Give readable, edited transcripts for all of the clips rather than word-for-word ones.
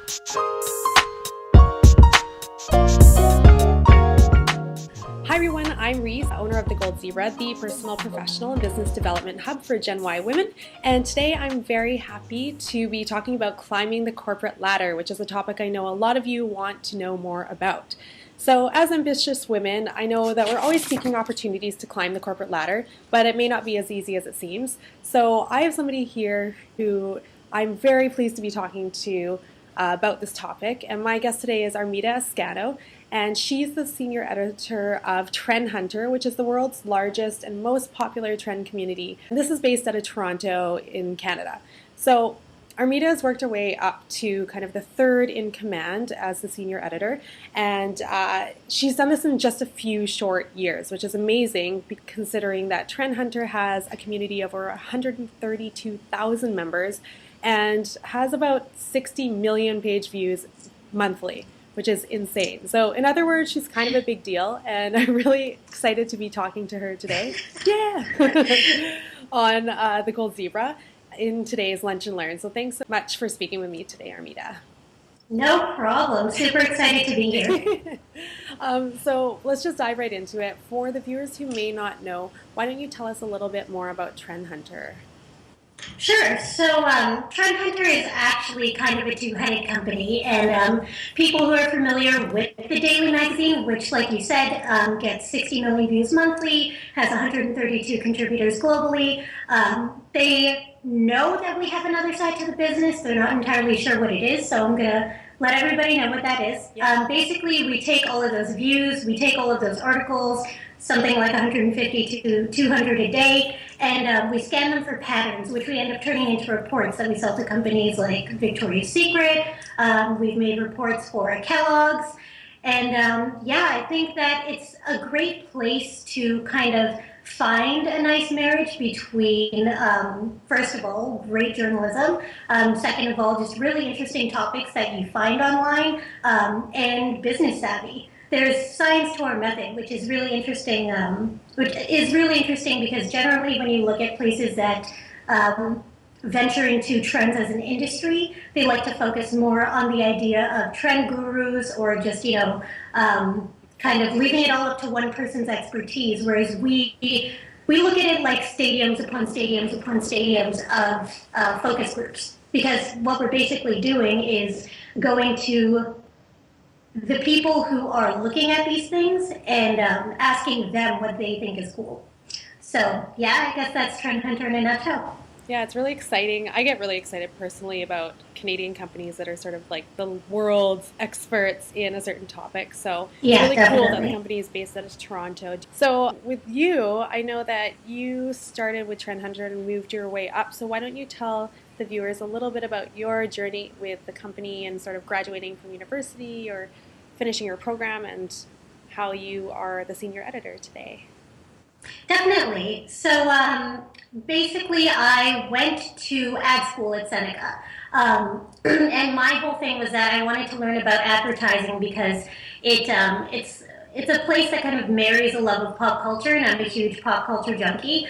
Hi everyone, I'm Reese, owner of The Gold Zebra, the personal, professional, and business development hub for Gen Y women. And today I'm very happy to be talking about climbing the corporate ladder, which is a topic I know a lot of you want to know more about. So as ambitious women, I know that we're always seeking opportunities to climb the corporate ladder, but it may not be as easy as it seems. So I have somebody here who I'm very pleased to be talking to about this topic, and my guest today is Armida Ascano, and she's the senior editor of Trend Hunter, which is the world's largest and most popular trend community. And this is based out of Toronto in Canada. So Armida has worked her way up to kind of the third in command as the senior editor, and she's done this in just a few short years, which is amazing considering that Trend Hunter has a community of over 132,000 members and has about 60 million page views monthly, which is insane. So in other words, she's kind of a big deal, and I'm really excited to be talking to her today. Yeah, on the Gold Zebra in today's Lunch and Learn. So thanks so much for speaking with me today, Armida. No problem. Super excited to be here. So let's just dive right into it. For the viewers who may not know, why don't you tell us a little bit more about Trend Hunter? Sure. So Trend Hunter is actually kind of a two-headed company, and people who are familiar with the daily magazine, which, like you said, gets 60 million views monthly, has 132 contributors globally, they know that we have another side to the business. They're not entirely sure what it is, so I'm going to let everybody know what that is. Yeah. Basically, we take all of those views, we take all of those articles, something like 150 to 200 a day, and we scan them for patterns, which we end up turning into reports that we sell to companies like Victoria's Secret. We've made reports for Kellogg's, and yeah, I think that it's a great place to kind of find a nice marriage between, first of all, great journalism, second of all, just really interesting topics that you find online, and business savvy. There's science to our method, which is really interesting. Because generally, when you look at places that venture into trends as an industry, they like to focus more on the idea of trend gurus or just kind of leaving it all up to one person's expertise. Whereas we look at it like stadiums upon stadiums upon stadiums of focus groups, because what we're basically doing is going to the people who are looking at these things and asking them what they think is cool. So yeah, I guess that's Trend Hunter in a nutshell. Yeah, it's really exciting. I get really excited personally about Canadian companies that are sort of like the world's experts in a certain topic. So yeah, it's really definitely cool that the company is based out of Toronto. So with you, I know that you started with Trend Hunter and moved your way up. So why don't you tell the viewers a little bit about your journey with the company and sort of graduating from university or finishing your program and how you are the senior editor today? Definitely. So basically, I went to ad school at Seneca. And my whole thing was that I wanted to learn about advertising because it's a place that kind of marries a love of pop culture, and I'm a huge pop culture junkie,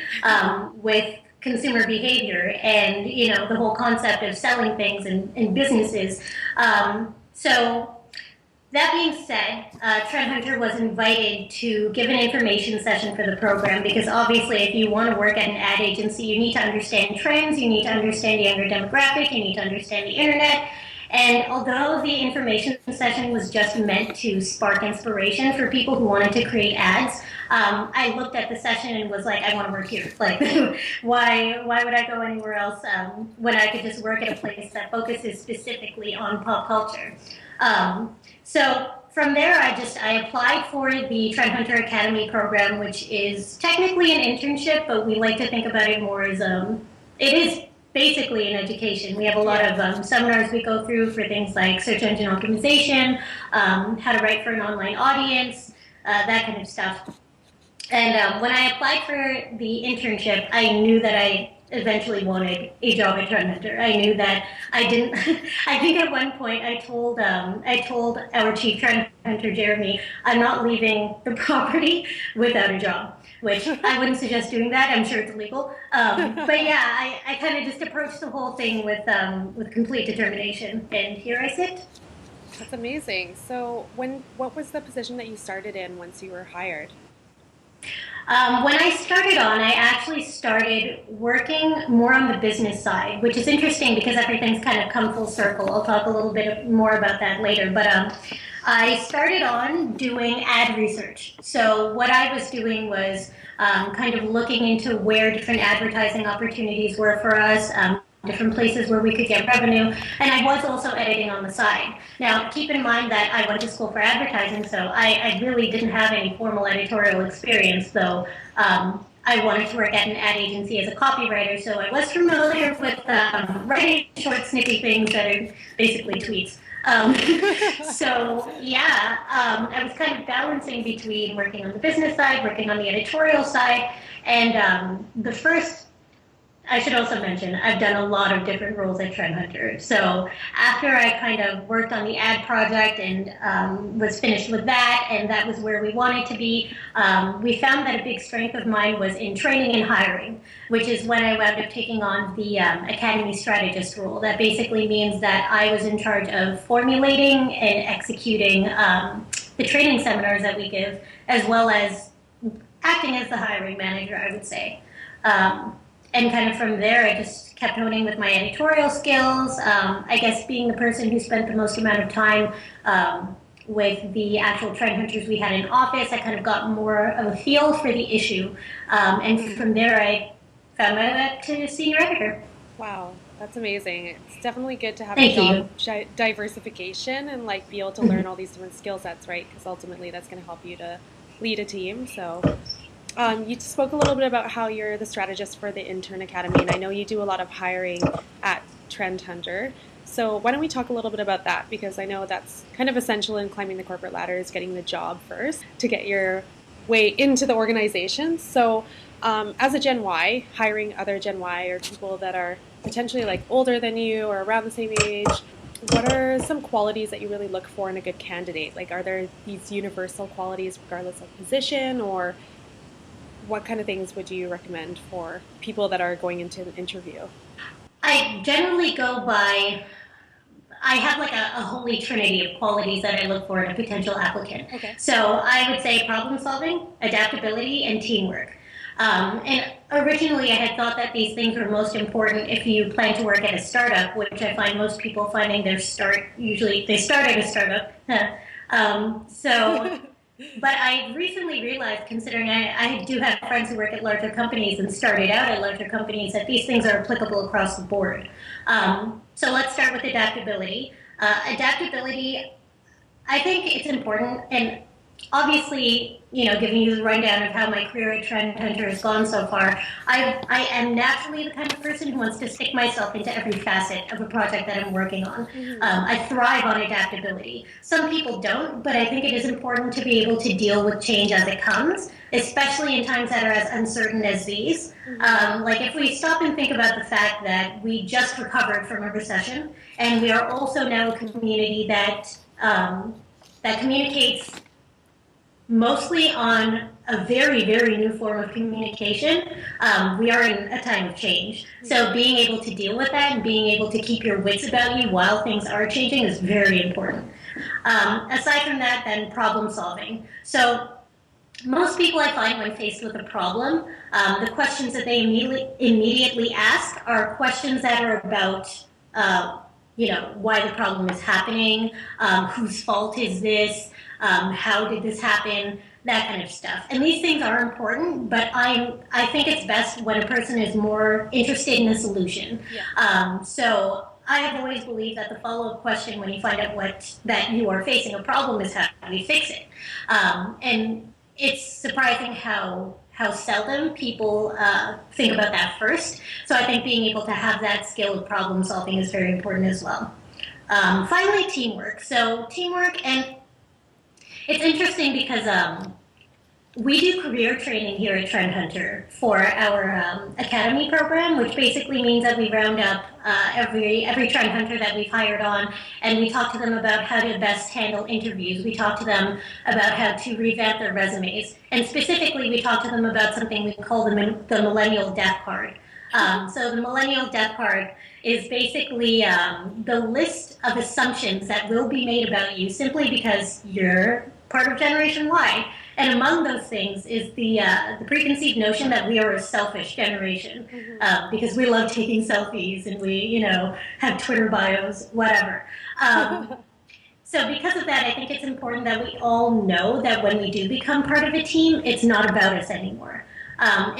with consumer behavior and, the whole concept of selling things and businesses. So that being said, Trend Hunter was invited to give an information session for the program because obviously if you want to work at an ad agency, you need to understand trends, you need to understand the younger demographic, you need to understand the internet. And although the information session was just meant to spark inspiration for people who wanted to create ads, I looked at the session and was like, I want to work here. Like, why would I go anywhere else when I could just work at a place that focuses specifically on pop culture? So from there, I applied for the Trend Hunter Academy program, which is technically an internship, but we like to think about it more as it is basically an education. We have a lot of seminars we go through for things like search engine optimization, how to write for an online audience, that kind of stuff. And when I applied for the internship, I knew that eventually wanted a job at Trend Hunter. I knew that I didn't. I think at one point I told our chief Trend Hunter, Jeremy, I'm not leaving the property without a job, which I wouldn't suggest doing that. I'm sure it's illegal. But yeah, I kind of just approached the whole thing with complete determination, and here I sit. That's amazing. So what was the position that you started in once you were hired? When I started on, I actually started working more on the business side, which is interesting because everything's kind of come full circle. I'll talk a little bit more about that later. But I started on doing ad research. So what I was doing was kind of looking into where different advertising opportunities were for us, different places where we could get revenue, and I was also editing on the side. Now, keep in mind that I went to school for advertising, so I really didn't have any formal editorial experience, though I wanted to work at an ad agency as a copywriter, so I was familiar with writing short, snippy things that are basically tweets. So yeah, I was kind of balancing between working on the business side, working on the editorial side, and the first I should also mention, I've done a lot of different roles at Trend Hunter. So after I kind of worked on the ad project and was finished with that, and that was where we wanted to be, we found that a big strength of mine was in training and hiring, which is when I wound up taking on the Academy Strategist role. That basically means that I was in charge of formulating and executing the training seminars that we give, as well as acting as the hiring manager, I would say. And kind of from there, I just kept honing with my editorial skills. I guess being the person who spent the most amount of time with the actual trend hunters we had in office, I kind of got more of a feel for the issue. And from there, I found my way up to senior editor. Wow, that's amazing. It's definitely good to have Thank a job diversification and like be able to learn all these different skill sets, right? Because ultimately that's going to help you to lead a team. So you spoke a little bit about how you're the strategist for the Intern Academy, and I know you do a lot of hiring at Trend Hunter. So why don't we talk a little bit about that? Because I know that's kind of essential in climbing the corporate ladder, is getting the job first to get your way into the organization. So as a Gen Y, hiring other Gen Y or people that are potentially like older than you or around the same age, what are some qualities that you really look for in a good candidate? Like, are there these universal qualities regardless of position, or what kind of things would you recommend for people that are going into an interview? I generally go by, I have like a holy trinity of qualities that I look for in a potential applicant. Okay. So I would say problem solving, adaptability, and teamwork. And originally I had thought that these things were most important if you plan to work at a startup, which I find most people finding usually they start at a startup. But I recently realized, considering I do have friends who work at larger companies and started out at larger companies, that these things are applicable across the board. So let's start with adaptability. Adaptability, I think it's important, and obviously, giving you the rundown of how my career at Trend Hunter has gone so far, I am naturally the kind of person who wants to stick myself into every facet of a project that I'm working on. I thrive on adaptability. Some people don't, but I think it is important to be able to deal with change as it comes, especially in times that are as uncertain as these. Like if we stop and think about the fact that we just recovered from a recession, and we are also now a community that communicates mostly on a very, very new form of communication. We are in a time of change. So being able to deal with that and being able to keep your wits about you while things are changing is very important. Aside from that, then problem solving. So most people I find when faced with a problem, the questions that they immediately ask are questions that are about why the problem is happening, whose fault is this, how did this happen, that kind of stuff. And these things are important, but I think it's best when a person is more interested in a solution. Yeah. So I have always believed that the follow-up question when you find out that you are facing a problem is how do you fix it. And it's surprising how seldom people think about that first. So I think being able to have that skill of problem solving is very important as well. Finally, teamwork. So teamwork, and it's interesting because we do career training here at Trend Hunter for our academy program, which basically means that we round up every Trend Hunter that we've hired on, and we talk to them about how to best handle interviews. We talk to them about how to revamp their resumes, and specifically, we talk to them about something we call the Millennial Death Card. So the Millennial Death Card is basically the list of assumptions that will be made about you simply because you're part of Generation Y. And among those things is the preconceived notion that we are a selfish generation because we love taking selfies and we, have Twitter bios, whatever. So because of that, I think it's important that we all know that when we do become part of a team, it's not about us anymore.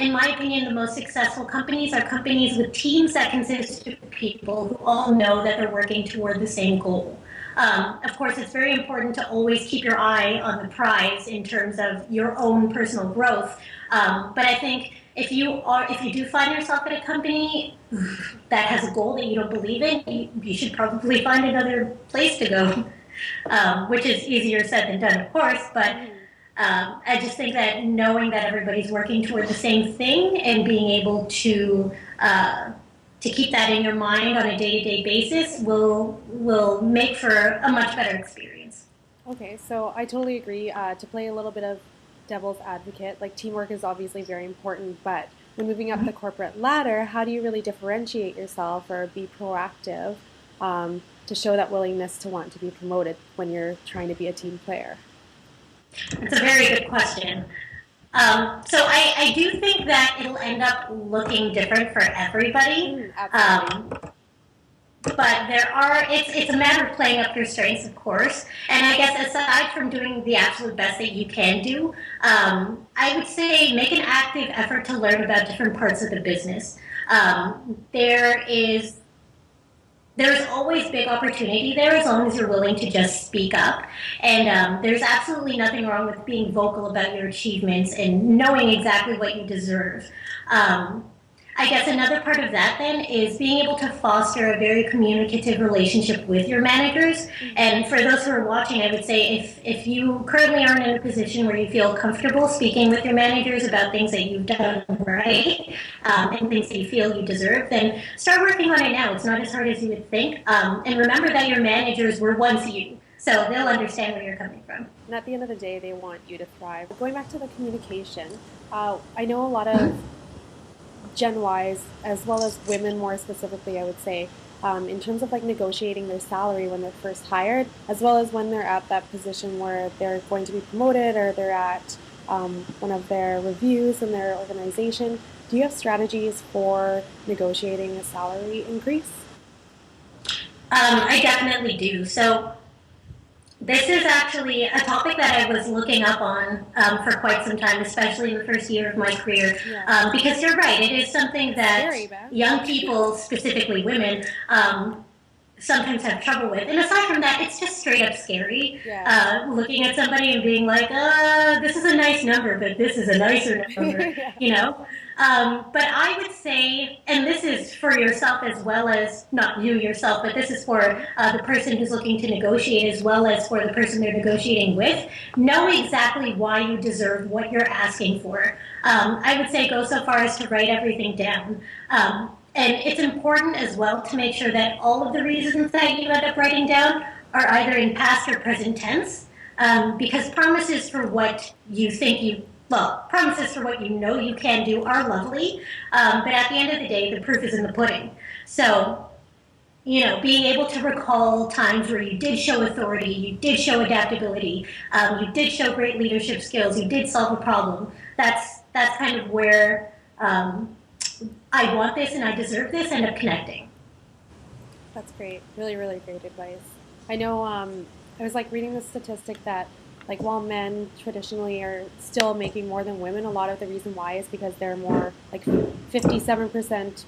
In my opinion, the most successful companies are companies with teams that consist of people who all know that they're working toward the same goal. Of course, it's very important to always keep your eye on the prize in terms of your own personal growth. But I think if you do find yourself at a company that has a goal that you don't believe in, you should probably find another place to go, which is easier said than done, of course. But I just think that knowing that everybody's working toward the same thing and being able to keep that in your mind on a day-to-day basis will make for a much better experience. Okay, so I totally agree. To play a little bit of devil's advocate, like teamwork is obviously very important, but when moving up the corporate ladder, how do you really differentiate yourself or be proactive to show that willingness to want to be promoted when you're trying to be a team player? That's a very good question. So I do think that it'll end up looking different for everybody. But it's a matter of playing up your strengths, of course. And I guess aside from doing the absolute best that you can do, I would say make an active effort to learn about different parts of the business. There's always big opportunity there as long as you're willing to just speak up. And there's absolutely nothing wrong with being vocal about your achievements and knowing exactly what you deserve. I guess another part of that then is being able to foster a very communicative relationship with your managers. And for those who are watching, I would say if you currently aren't in a position where you feel comfortable speaking with your managers about things that you've done right and things that you feel you deserve, then start working on it now. It's not as hard as you would think. And remember that your managers were once you. So they'll understand where you're coming from. And at the end of the day, they want you to thrive. Going back to the communication, I know a lot of Gen Ys, as well as women more specifically, I would say, in terms of like negotiating their salary when they're first hired, as well as when they're at that position where they're going to be promoted or they're at one of their reviews in their organization. Do you have strategies for negotiating a salary increase? I definitely do. So this is actually a topic that I was looking up on for quite some time, especially in the first year of my career, because you're right, it is something that young people, specifically women, sometimes have trouble with. And aside from that, it's just straight up scary looking at somebody and being like, this is a nice number, but this is a nicer number, But I would say, and this is for yourself as well as, not you yourself, but this is for the person who's looking to negotiate as well as for the person they're negotiating with, know exactly why you deserve what you're asking for. I would say go so far as to write everything down. And it's important as well to make sure that all of the reasons that you end up writing down are either in past or present tense, because promises for what you think promises for what you know you can do are lovely, but at the end of the day, the proof is in the pudding. So, being able to recall times where you did show authority, you did show adaptability, you did show great leadership skills, you did solve a problem, that's kind of where I want this and I deserve this, end up connecting. That's great. Really, really great advice. I know I was like reading the statistic that like while men traditionally are still making more than women, a lot of the reason why is because they're more like 57%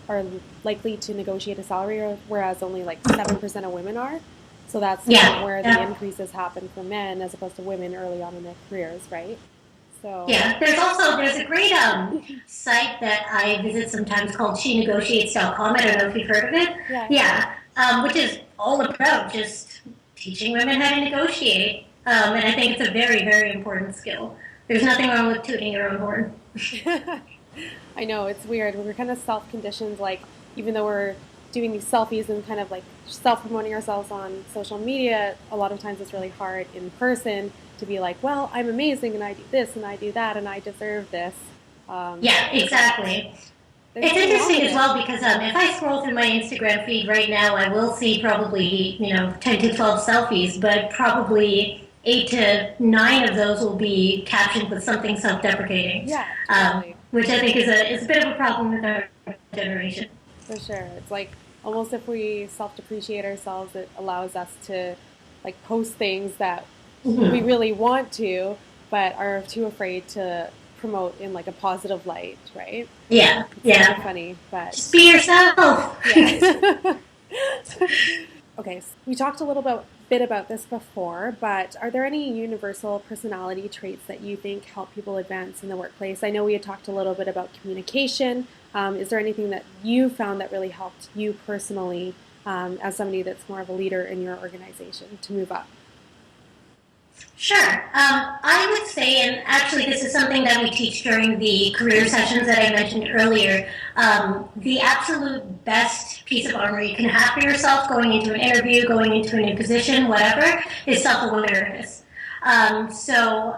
are likely to negotiate a salary, whereas only like 7% of women are. So that's where the increases happen for men as opposed to women early on in their careers, right? So there's a great site that I visit sometimes called shenegotiates.com. I don't know if you've heard of it. Which is all about just teaching women how to negotiate. And I think it's a very, very important skill. There's nothing wrong with tooting your own horn. I know, it's weird. We're kind of self-conditioned, like, even though we're doing these selfies and kind of like self-promoting ourselves on social media, a lot of times it's really hard in person to be like, well, I'm amazing and I do this and I do that and I deserve this. Yeah, exactly. There's It's nothing wrong interesting with as it. well because if I scroll through my Instagram feed right now, I will see probably 10 to 12 selfies, but probably 8 to 9 of those will be captioned with something self-deprecating, Yeah, totally. which I think is a bit of a problem with our generation. For sure. It's like almost if we self-depreciate ourselves, it allows us to like post things that we Hmm. really want to, but are too afraid to promote in like a positive light, right? Yeah, It's kind of yeah. funny, but Just be yourself. yeah. Okay, so we talked a little bit about this before, but are there any universal personality traits that you think help people advance in the workplace? I know we had talked a little bit about communication. Is there anything that you found that really helped you personally as somebody that's more of a leader in your organization to move up? Sure. I would say, and actually, this is something that we teach during the career sessions that I mentioned earlier. The absolute best piece of armor you can have for yourself going into an interview, going into a new position, whatever, is self awareness. So,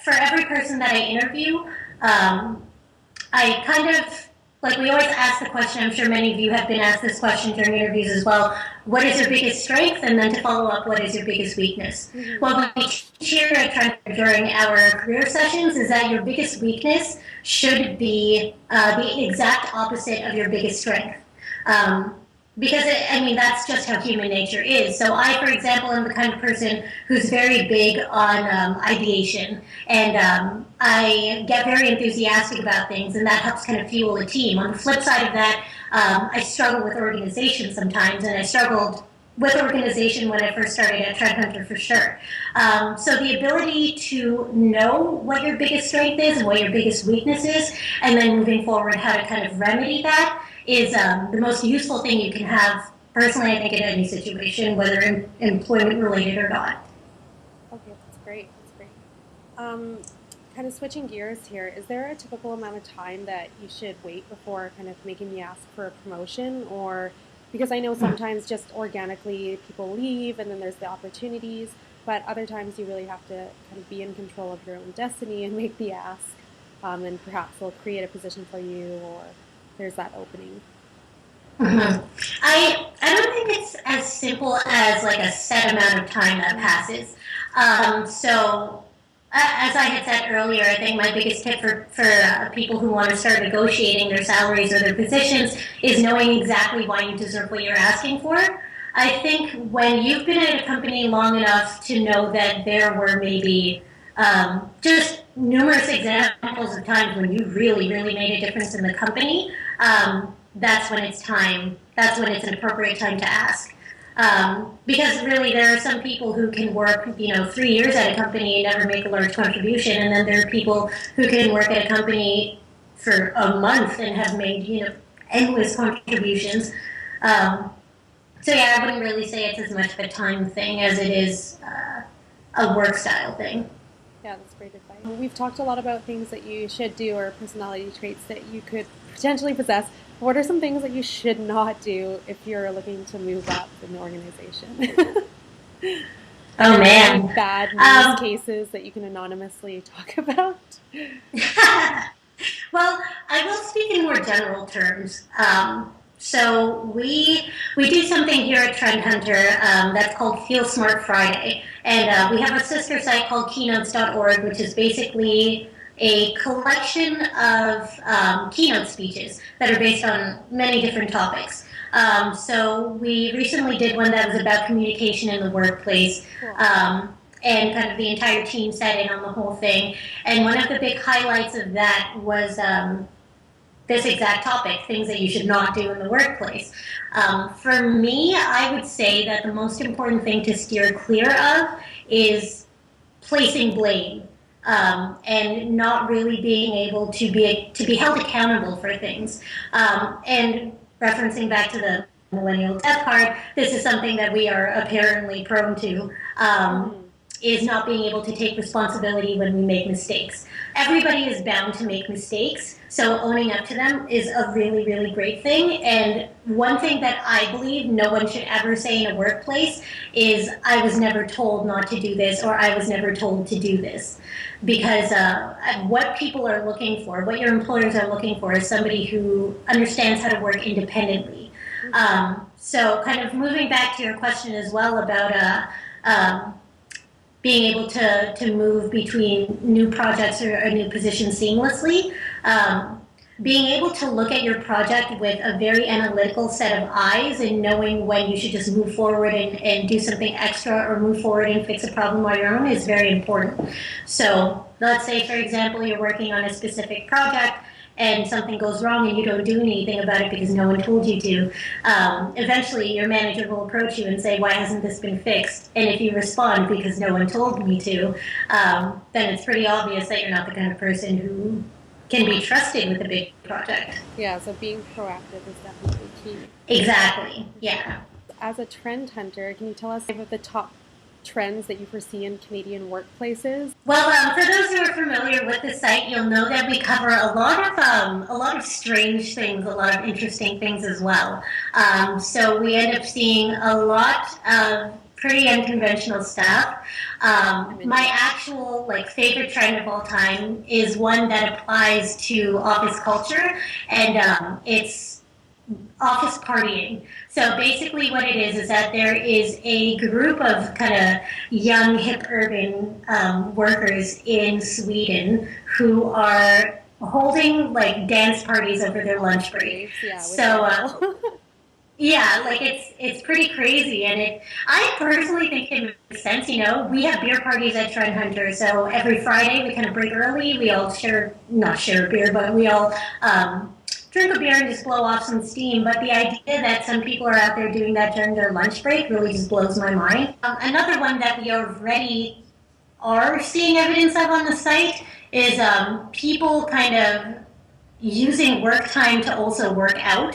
for every person that I interview, um, I kind of like we always ask the question. I'm sure many of you have been asked this question during interviews as well. What is your biggest strength? And then to follow up, what is your biggest weakness? Mm-hmm. Well, we teach here at Trent during our career sessions is that your biggest weakness should be the exact opposite of your biggest strength. Um, because I mean that's just how human nature is. So I, for example, am the kind of person who's very big on ideation, and I get very enthusiastic about things, and that helps kind of fuel a team. On the flip side of that, I struggle with organization sometimes, and I struggled with organization when I first started at Tread Hunter for sure. So the ability to know what your biggest strength is and what your biggest weakness is, and then moving forward, how to kind of remedy that is the most useful thing you can have. Personally, I think in any situation, whether employment related or not. Okay, that's great. That's great. Um, Kind of switching gears here, is there a typical amount of time that you should wait before kind of making the ask for a promotion? Or because I know sometimes just organically people leave and then there's the opportunities, but other times you really have to kind of be in control of your own destiny and make the ask, and perhaps they'll create a position for you or there's that opening. Mm-hmm. I don't think it's as simple as like a set amount of time that Mm, passes. So as I had said earlier, I think my biggest tip for people who want to start negotiating their salaries or their positions is knowing exactly why you deserve what you're asking for. I think when you've been at a company long enough to know that there were maybe just numerous examples of times when you really, really made a difference in the company, that's when it's time. That's when it's an appropriate time to ask. Because really, there are some people who can work, 3 years at a company and never make a large contribution, and then there are people who can work at a company for a month and have made, endless contributions. Um, so yeah, I wouldn't really say it's as much of a time thing as it is a work style thing. yeah, that's great advice. We've talked a lot about things that you should do or personality traits that you could potentially possess. What are some things that you should not do if you're looking to move up in the organization? Are Oh there any man. bad news Um, cases that you can anonymously talk about? well, I will speak in more general terms. So we do something here at Trend Hunter that's called Feel Smart Friday, and we have a sister site called Keynotes.org, which is basically a collection of keynote speeches that are based on many different topics. So we recently did one that was about communication in the workplace. Cool. And kind of the entire team sat in on the whole thing. And one of the big highlights of that was this exact topic, things that you should not do in the workplace. For me, I would say that the most important thing to steer clear of is placing blame and not really being able to be held accountable for things. And referencing back to the millennial death card, this is something that we are apparently prone to. Mm-hmm. is not being able to take responsibility when we make mistakes. Everybody is bound to make mistakes, so owning up to them is a really, really great thing. And one thing that I believe no one should ever say in a workplace is, I was never told not to do this, or I was never told to do this. Because what people are looking for, what your employers are looking for, is somebody who understands how to work independently. So kind of moving back to your question as well about being able to move between new projects or a new position seamlessly, being able to look at your project with a very analytical set of eyes and knowing when you should just move forward and do something extra, or move forward and fix a problem on your own, is very important. So let's say, for example, you're working on a specific project and something goes wrong and you don't do anything about it because no one told you to. Eventually your manager will approach you and say, why hasn't this been fixed? And if you respond, because no one told me to, then it's pretty obvious that you're not the kind of person who can be trusted with a big project. Yeah, so being proactive is definitely key. Exactly, yeah. As a trend hunter, can you tell us some of the top trends that you foresee in Canadian workplaces? Well, for those who are familiar with the site, you'll know that we cover a lot of strange things, a lot of interesting things as well. So we end up seeing a lot of pretty unconventional stuff. My actual favorite trend of all time is one that applies to office culture, and it's office partying. So basically what it is that there is a group of kind of young, hip, urban workers in Sweden who are holding dance parties over their lunch break. Yeah, so yeah, it's pretty crazy, and I personally think it makes sense. You know, we have beer parties at Trend Hunter, so every Friday we kind of break early. We all not share a beer, but we all drink a beer and just blow off some steam. But the idea that some people are out there doing that during their lunch break really just blows my mind. Another one that we already are seeing evidence of on the site is people kind of using work time to also work out.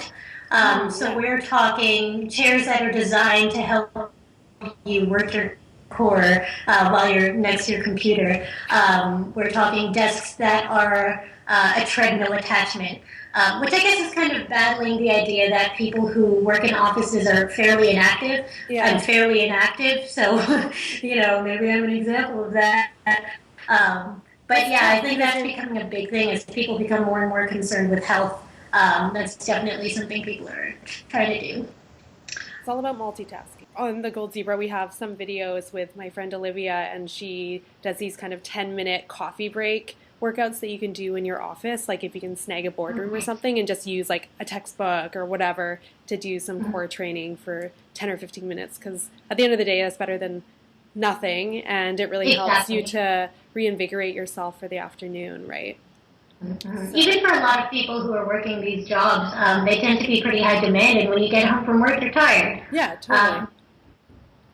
So we're talking chairs that are designed to help you work your core while you're next to your computer. We're talking desks that are a treadmill attachment, which I guess is kind of battling the idea that people who work in offices are fairly inactive. Yeah. I'm fairly inactive, so maybe I'm an example of that. But yeah, I think that's becoming a big thing as people become more and more concerned with health. That's definitely something people are trying to do. It's all about multitasking. On the Gold Zebra, we have some videos with my friend Olivia, and she does these kind of 10-minute coffee break workouts that you can do in your office, like if you can snag a boardroom or something and just use like a textbook or whatever to do some core training for 10 or 15 minutes, because at the end of the day, that's better than nothing, and it really helps you to reinvigorate yourself for the afternoon, right? So. Even for a lot of people who are working these jobs, they tend to be pretty high demand, and when you get home from work, you're tired. Yeah, totally.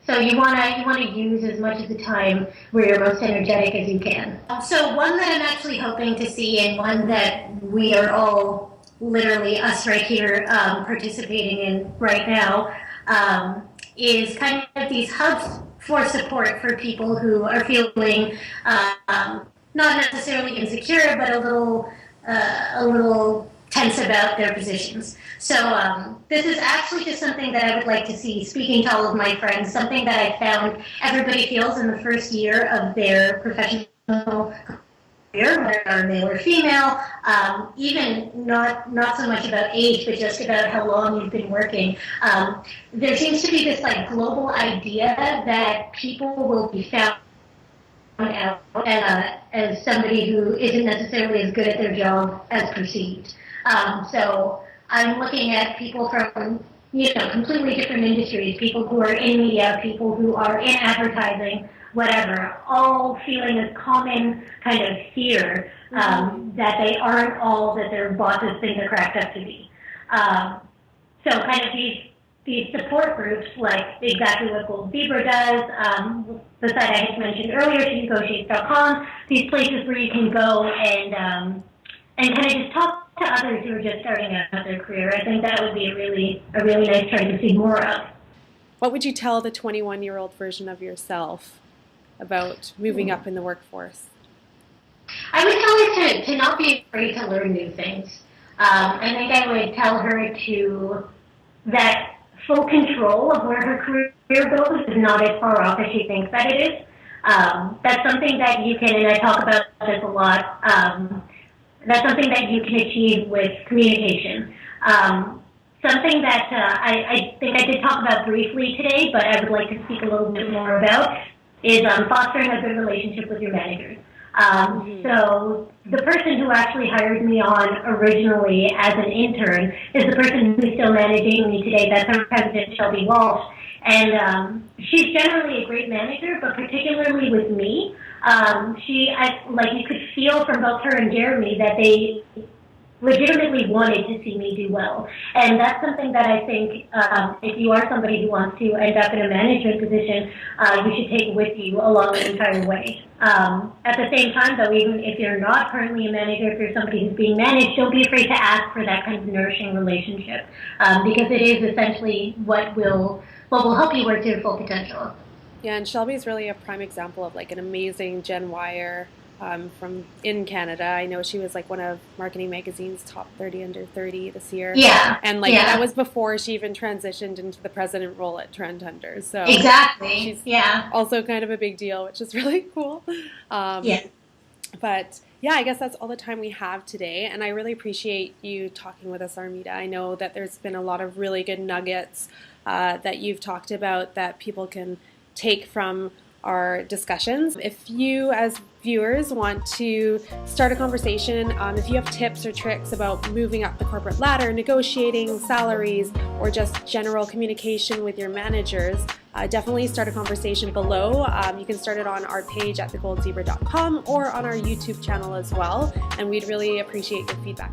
So you want to use as much of the time where you're most energetic as you can. So one that I'm actually hoping to see, and one that we are all, literally us right here, participating in right now, is kind of these hubs for support for people who are feeling not necessarily insecure, but a little tense about their positions. So this is actually just something that I would like to see, speaking to all of my friends, something that I found everybody feels in the first year of their professional career, whether male or female, even not so much about age, but just about how long you've been working. There seems to be this global idea that people will be found out as somebody who isn't necessarily as good at their job as perceived. So I'm looking at people from completely different industries, people who are in media, people who are in advertising, whatever, all feeling this common kind of fear that they aren't all that their bosses think they're cracked up to be. So kind of these support groups, like exactly what Gold Zebra does, the site I had mentioned earlier, negotiate.com, these places where you can go and kind of just talk to others who are just starting out their career. I think that would be a really nice trend to see more of. What would you tell the 21-year-old version of yourself about moving up in the workforce? I would tell her to not be afraid to learn new things. I think I would tell her that full control of where her career goes is not as far off as she thinks that it is. That's something that you can, and I talk about this a lot, that's something that you can achieve with communication. Something that I think I did talk about briefly today, but I would like to speak a little bit more about, is fostering a good relationship with your managers. So the person who actually hired me on originally as an intern is the person who's still managing me today. That's our president, Shelby Walsh. And she's generally a great manager, but particularly with me, you could feel from both her and Jeremy that they legitimately wanted to see me do well. And that's something that I think if you are somebody who wants to end up in a management position, you should take with you along the entire way. At the same time, though, even if you're not currently a manager, if you're somebody who's being managed, don't be afraid to ask for that kind of nourishing relationship, because it is essentially what will help you work to your full potential. Yeah, and Shelby's really a prime example of like an amazing Gen Yer from in Canada. I know she was like one of Marketing Magazine's top 30 under 30 this year. Yeah. And that was before she even transitioned into the president role at Trend Hunters. So exactly. She's also kind of a big deal, which is really cool. But yeah, I guess that's all the time we have today. And I really appreciate you talking with us, Armida. I know that there's been a lot of really good nuggets that you've talked about that people can take from our discussions. If you as viewers want to start a conversation, if you have tips or tricks about moving up the corporate ladder, negotiating salaries, or just general communication with your managers, definitely start a conversation below. You can start it on our page at thegoldzebra.com or on our YouTube channel as well, and we'd really appreciate your feedback.